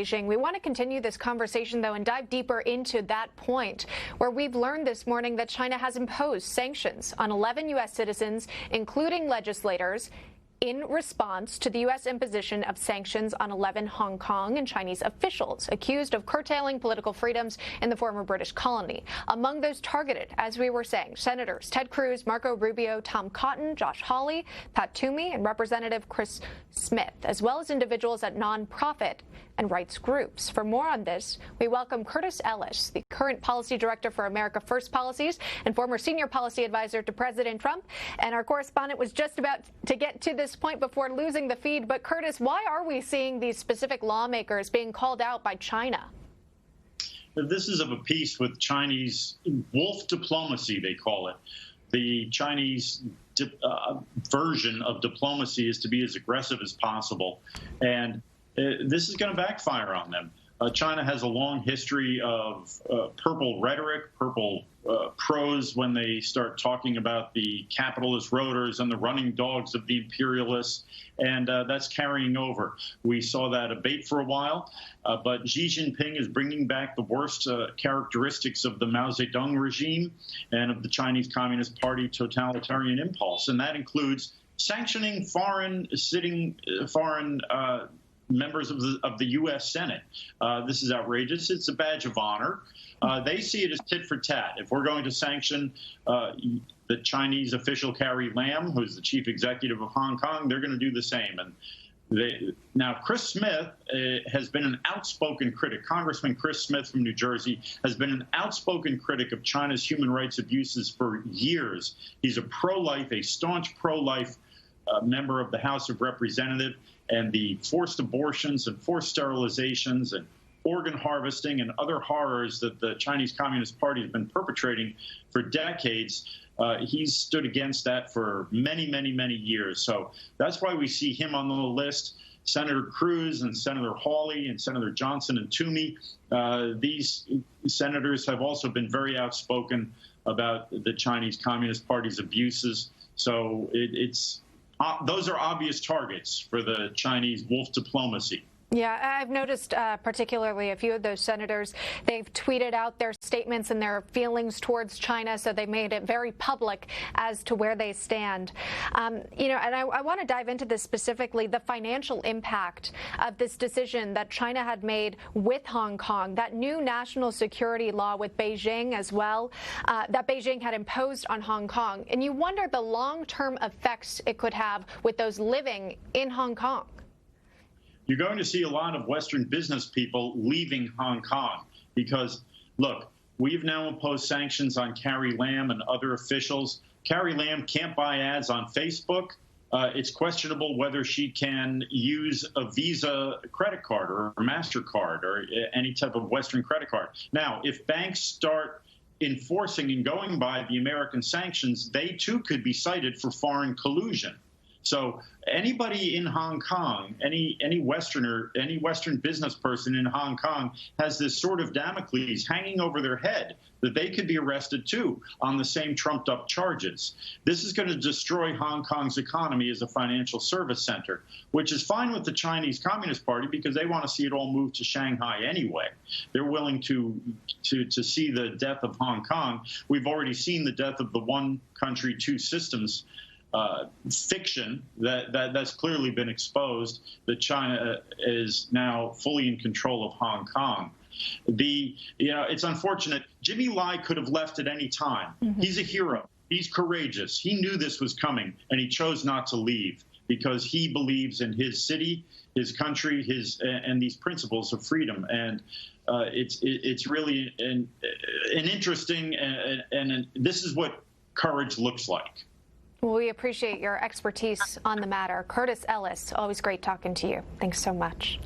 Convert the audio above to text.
Beijing. We want to continue this conversation, though, and dive deeper into that point, where we've learned this morning that China has imposed sanctions on 11 U.S. citizens, including legislators, in response to the U.S. imposition of sanctions on 11 Hong Kong and Chinese officials accused of curtailing political freedoms in the former British colony. Among those targeted, as we were saying, Senators Ted Cruz, Marco Rubio, Tom Cotton, Josh Hawley, Pat Toomey, and Representative Chris Smith, as well as individuals at nonprofit and rights groups. For more on this, we welcome Curtis Ellis, the current Policy Director for America First Policies and former Senior Policy Advisor to President Trump. And our correspondent was just about to get to this point before losing the feed. But Curtis, why are we seeing these specific lawmakers being called out by China? This is of a piece with Chinese wolf diplomacy, they call it. The Chinese version of diplomacy is to be as aggressive as possible. And this is going to backfire on them. China has a long history of purple rhetoric, purple prose when they start talking about the capitalist roaders and the running dogs of the imperialists, and that's carrying over. We saw that abate for a while, but Xi Jinping is bringing back the worst characteristics of the Mao Zedong regime and of the Chinese Communist Party totalitarian impulse, and that includes sanctioning foreign members of the U.S. Senate. This is outrageous. It's a badge of honor. They see it as tit for tat. If we're going to sanction the Chinese official Carrie Lam, who's the chief executive of Hong Kong, they're going to do the same. And now, Chris Smith has been an outspoken critic. Congressman Chris Smith from New Jersey has been an outspoken critic of China's human rights abuses for years. He's a staunch pro-life member of the House of Representatives, and the forced abortions and forced sterilizations and organ harvesting and other horrors that the Chinese Communist Party has been perpetrating for decades, he's stood against that for many, many, many years. So that's why we see him on the list. Senator Cruz and Senator Hawley and Senator Johnson and Toomey, these senators have also been very outspoken about the Chinese Communist Party's abuses. So those are obvious targets for the Chinese wolf diplomacy. Yeah, I've noticed particularly a few of those senators, they've tweeted out their statements and their feelings towards China, so they made it very public as to where they stand. And I want to dive into this specifically, the financial impact of this decision that China had made with Hong Kong, that new national security law with Beijing as well, that Beijing had imposed on Hong Kong. And you wonder the long-term effects it could have with those living in Hong Kong. You're going to see a lot of Western business people leaving Hong Kong because, look, we've now imposed sanctions on Carrie Lam and other officials. Carrie Lam can't buy ads on Facebook. It's questionable whether she can use a Visa credit card or a MasterCard or any type of Western credit card. Now, if banks start enforcing and going by the American sanctions, they too could be cited for foreign collusion. So anybody in Hong Kong, any Westerner, any Western business person in Hong Kong has this sort of Damocles hanging over their head that they could be arrested too on the same trumped up charges. This is going to destroy Hong Kong's economy as a financial service center, which is fine with the Chinese Communist Party because they want to see it all move to Shanghai anyway. They're willing to see the death of Hong Kong. We've already seen the death of the one country, two systems fiction that's clearly been exposed, that China is now fully in control of Hong Kong. It's unfortunate. Jimmy Lai could have left at any time. Mm-hmm. He's a hero. He's courageous. He knew this was coming, and he chose not to leave because he believes in his city, his country, and these principles of freedom. And it's really an interesting, and this is what courage looks like. Well, we appreciate your expertise on the matter. Curtis Ellis, always great talking to you. Thanks so much.